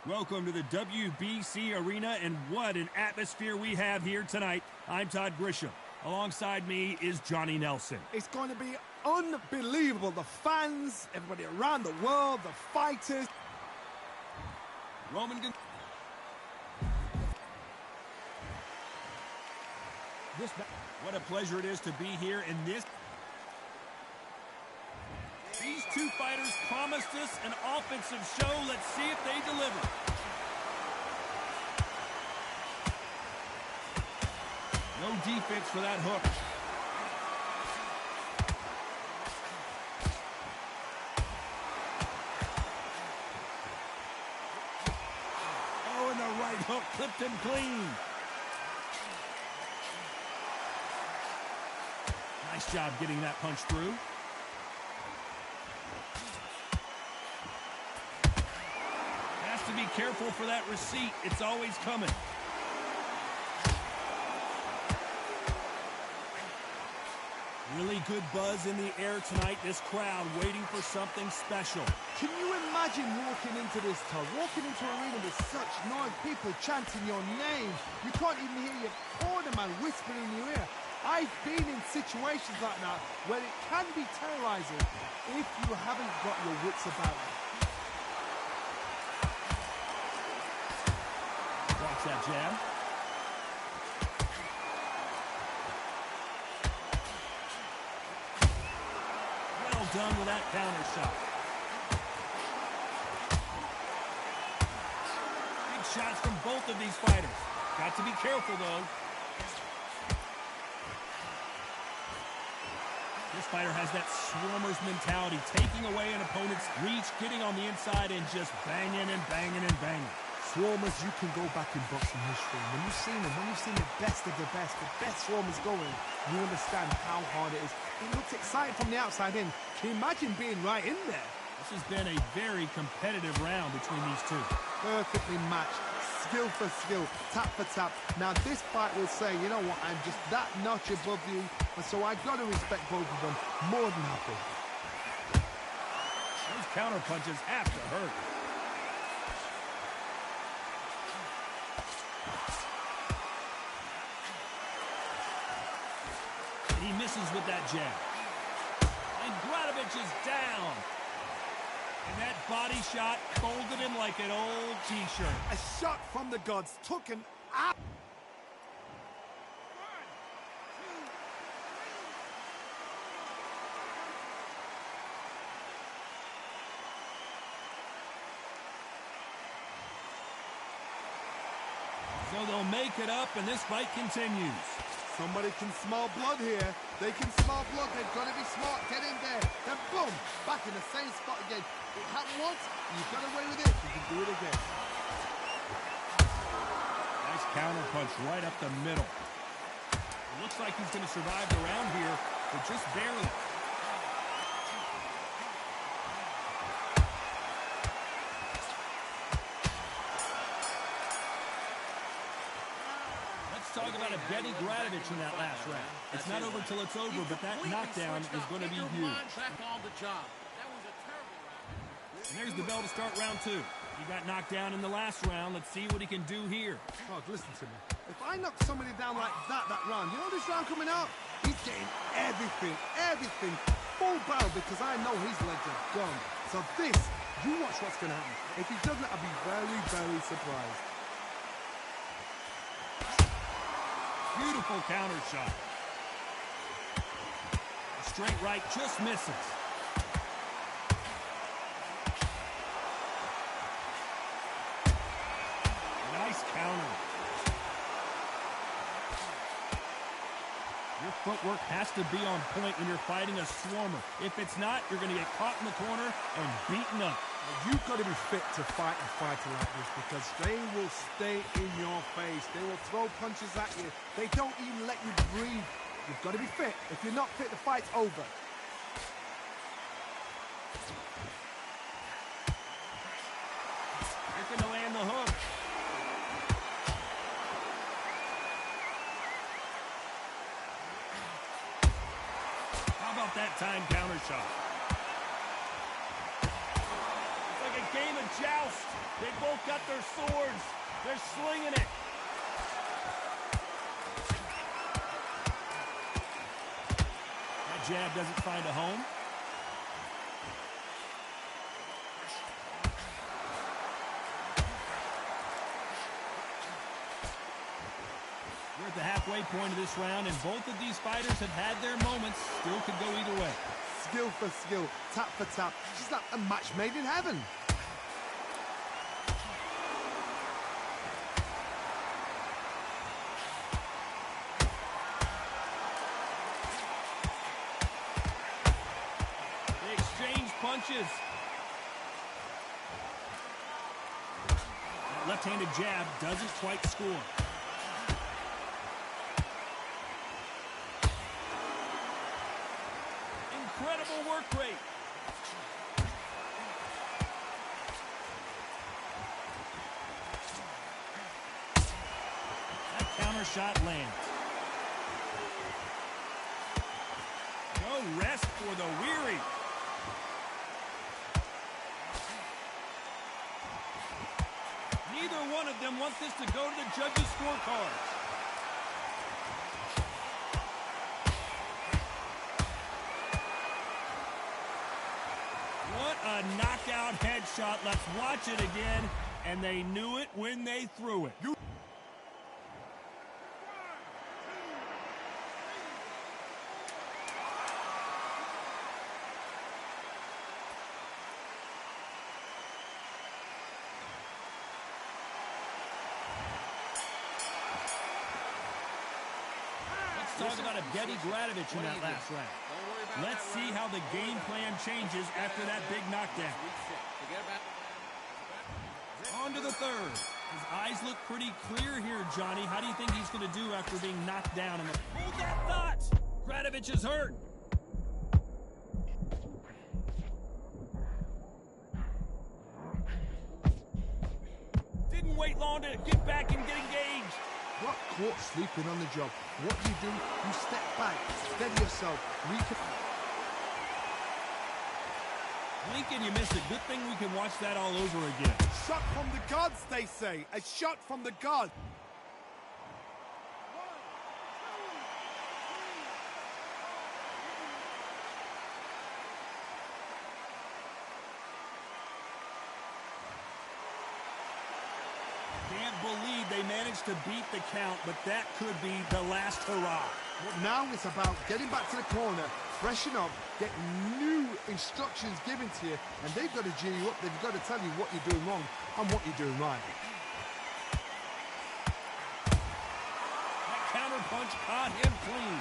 Welcome to the WBC Arena, and what an atmosphere we have here tonight. I'm Todd Grisham. Alongside me is Johnny Nelson. It's going to be unbelievable. The fans, everybody around the world, the fighters. What a pleasure it is to be here in this. These two fighters promised us an offensive show. Let's see if they deliver. No defense for that hook. Oh, and the right hook clipped him clean. Nice job getting that punch through. Has to be careful for that receipt. It's always coming. Really good buzz in the air tonight. This crowd waiting for something special. Can you imagine walking into this, Todd? Walking into an arena with such noise, people chanting your name. You can't even hear your corner man whispering in your ear. I've been in situations like that where it can be terrorizing if you haven't got your wits about you. Watch that jab. Well done with that counter shot. Big shots from both of these fighters. Got to be careful, though. This fighter has that swarmer's mentality, taking away an opponent's reach, getting on the inside, and just banging and banging and banging. Swarmers, you can go back in boxing history. When you've seen the best of the best swarmers going, you understand how hard it is. It looks exciting from the outside in. Can you imagine being right in there? This has been a very competitive round between these two. Perfectly matched. Skill for skill, tap for tap. Now this fight will say, you know what, I'm just that notch above you, and so I got to respect both of them more than happy. Those counter punches have to hurt. He misses with that jab. And Gradovich is down. And that body shot folded him like an old t-shirt. A shot from the gods took him out. So they'll make it up, and this fight continues. Somebody can smell blood here. They can smell blood. They've got to be smart. Get in there. Then boom, back in the same spot again. It happened once. You got away with it. You can do it again. Nice counter punch right up the middle. It looks like he's going to survive the round here, but just barely. Talk about a Betty Gradovich in that last round. It's not over till it's over, but that knockdown is going to be huge. And there's the bell to start round two. He got knocked down in the last round. Let's see what he can do here. Oh, listen to me. If I knock somebody down like that round, you know this round coming up? He's getting everything, full barrel, because I know his legs are gone. So this, you watch what's going to happen. If he doesn't, I'll be very, very surprised. Beautiful counter shot. A straight right just misses. Nice counter. Your footwork has to be on point when you're fighting a swarmer. If it's not, you're going to get caught in the corner and beaten up. You've got to be fit to fight a fighter like this, because they will stay in your face. They will throw punches at you. They don't even let you breathe. You've got to be fit. If you're not fit, the fight's over. You're going to land the hook. How about that time counter shot? It's like a game of joust. They both got their They're slinging it. That jab doesn't find a home. We're at the halfway point of this round, and both of these fighters have had their moments. Still could go either way. Skill for skill, tap for tap. Just like a match made in heaven. They exchange punches. That left-handed jab doesn't quite score. Incredible work rate. That counter shot lands. No rest for the weary. Neither one of them wants this to go to the judges' scorecards. What a knockout headshot. Let's watch it again. And they knew it when they threw it. Let's talk about Evgeny Gradovich in that last round. Let's see how the game plan changes after that big knockdown. On to the third. His eyes look pretty clear here, Johnny. How do you think he's going to do after being knocked down? Hold that thought! Gradovich is hurt. Didn't wait long to get back and get engaged. Got caught sleeping on the job. What do? You step back, steady yourself, Lincoln, you missed it. Good thing we can watch that all over again. Shot from the gods, they say. A shot from the gods. Can't believe they managed to beat the count, but that could be the last hurrah. Well, now it's about getting back to the corner, freshen up, get new instructions given to you, and they've got to G you up. They've got to tell you what you're doing wrong and what you're doing right. That counter punch caught him clean.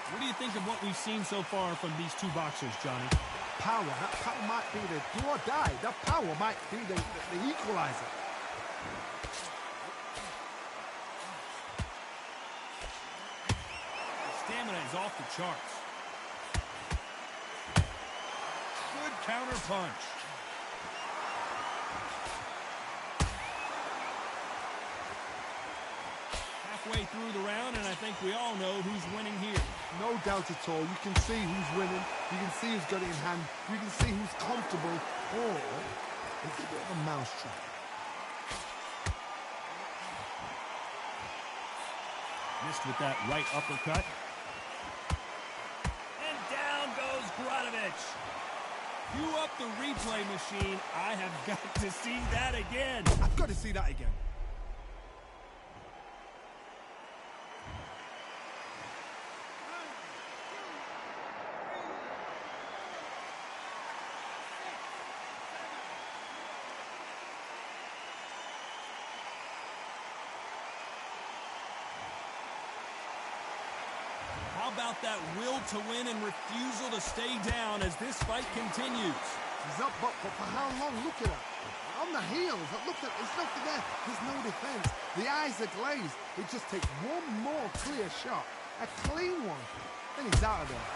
What do you think of what we've seen so far from these two boxers, Johnny? Power. That power might be the do or die. That power might be the equalizer. Stamina is off the charts. Good counter punch. Halfway through the round, and I think we all know who's winning here. No doubt at all. You can see who's winning. You can see who's got it in hand. You can see who's comfortable. Or it's a bit of a mousetrap. Missed with that right uppercut. And down goes Gradovich. Cue up the replay machine. I have got to see that again. I've got to see that again. How about that will to win and refusal to stay down as this fight continues? He's up, but for how long? Look at that. On the heels. Look at it. There's nothing there. There's no defense. The eyes are glazed. It just takes one more clear shot. A clean one. Then he's out of there.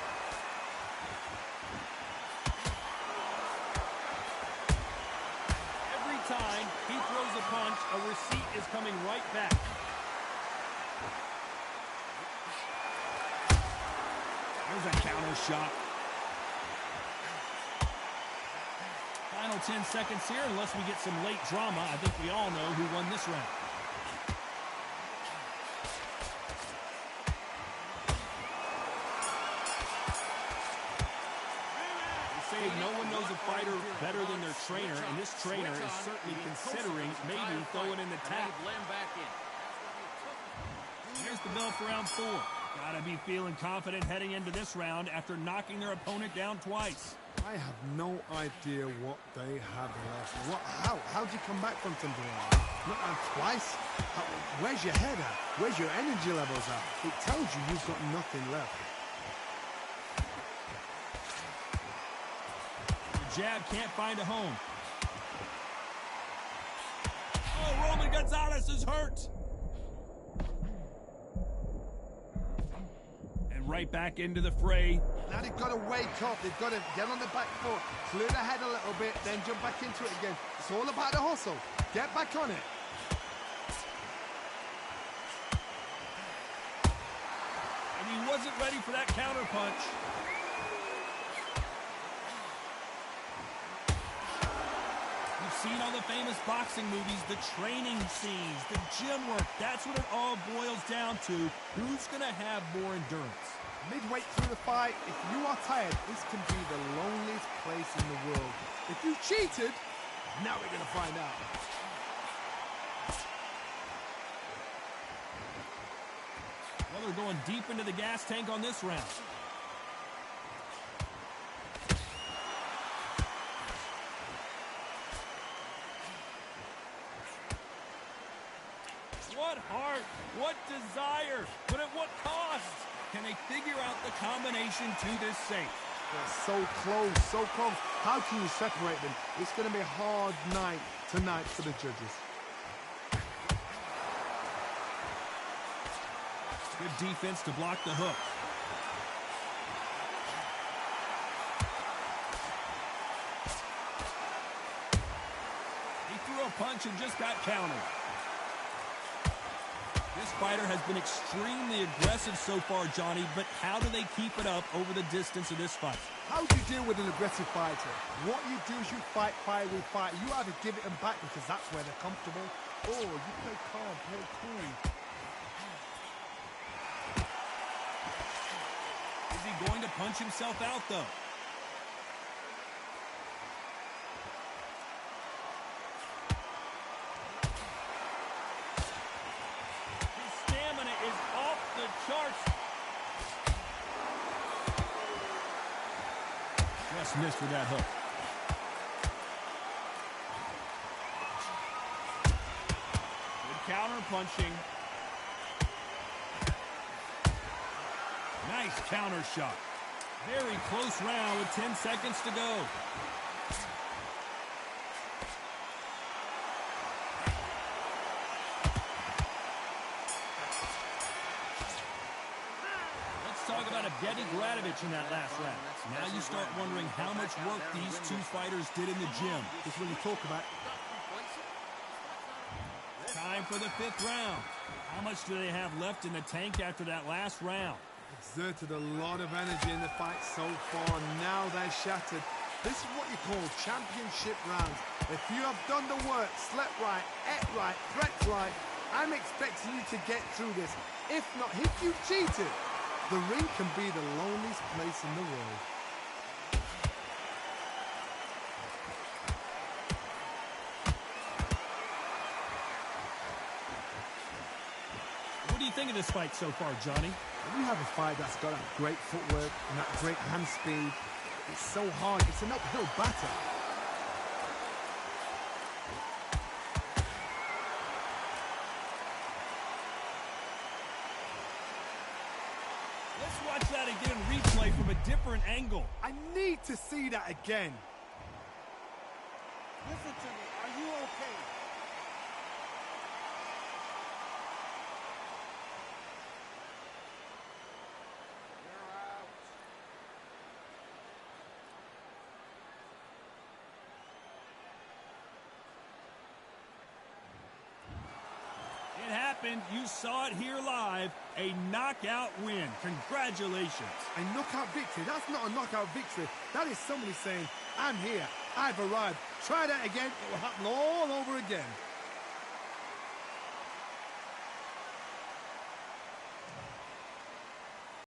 Every time he throws a punch, a receipt is coming right back. There's a counter shot. Final 10 seconds here, unless we get some late drama. I think we all know who won this round. They say no one knows a fighter better than their trainer, and this trainer is certainly considering maybe throwing in the towel. Here's the bell for round 4. Gotta be feeling confident heading into this round after knocking their opponent down twice. I have no idea what they have left. How'd you come back from something like that? Not down twice? Where's your head at? Where's your energy levels at? It tells you you've got nothing left. The jab can't find a home. Oh, Roman Gonzalez is hurt. Right back into the fray. Now they've got to wake up. They've got to get on the back foot, clear the head a little bit, then jump back into it again. It's all about the hustle. Get back on it. And he wasn't ready for that counter punch. You've seen all the famous boxing movies, the training scenes, the gym work. That's what it all boils down to. Who's going to have more endurance? Midway through the fight, if you are tired, this can be the loneliest place in the world. If you cheated, now we're going to find out. Well, they're going deep into the gas tank on this round. What heart, what desire, but at what cost? Can they figure out the combination to this safe? They're so close, so close. How can you separate them? It's going to be a hard night tonight for the judges. Good defense to block the hook. He threw a punch and just got countered. This fighter has been extremely aggressive so far, Johnny, but how do they keep it up over the distance of this fight? How do you deal with an aggressive fighter? What you do is you fight fire with fight. You either give it them back because that's where they're comfortable, or you play calm, play cool. Is he going to punch himself out, though? Charts. Just missed with that hook. Good counter punching. Nice counter shot. Very close round with 10 seconds to go. In that last round. Now you start wondering how much work these two fighters did in the gym. Just when you talk about. Time for the 5th round. How much do they have left in the tank after that last round? Exerted a lot of energy in the fight so far. Now they're shattered. This is what you call championship rounds. If you have done the work, slept right, ate right, threats right, I'm expecting you to get through this. If not, if you cheated, the ring can be the loneliest place in the world. What do you think of this fight so far, Johnny? When you have a fight that's got that great footwork and that great hand speed, it's so hard. It's an uphill battle. Watch that again, replay from a different angle. I need to see that again. Listen to me. Are you okay? You're out. It happened. happened. You saw it here live. A knockout win. Congratulations. A knockout victory? That's not a knockout victory. That is somebody saying, I'm here. I've arrived. Try that again. It will happen all over again.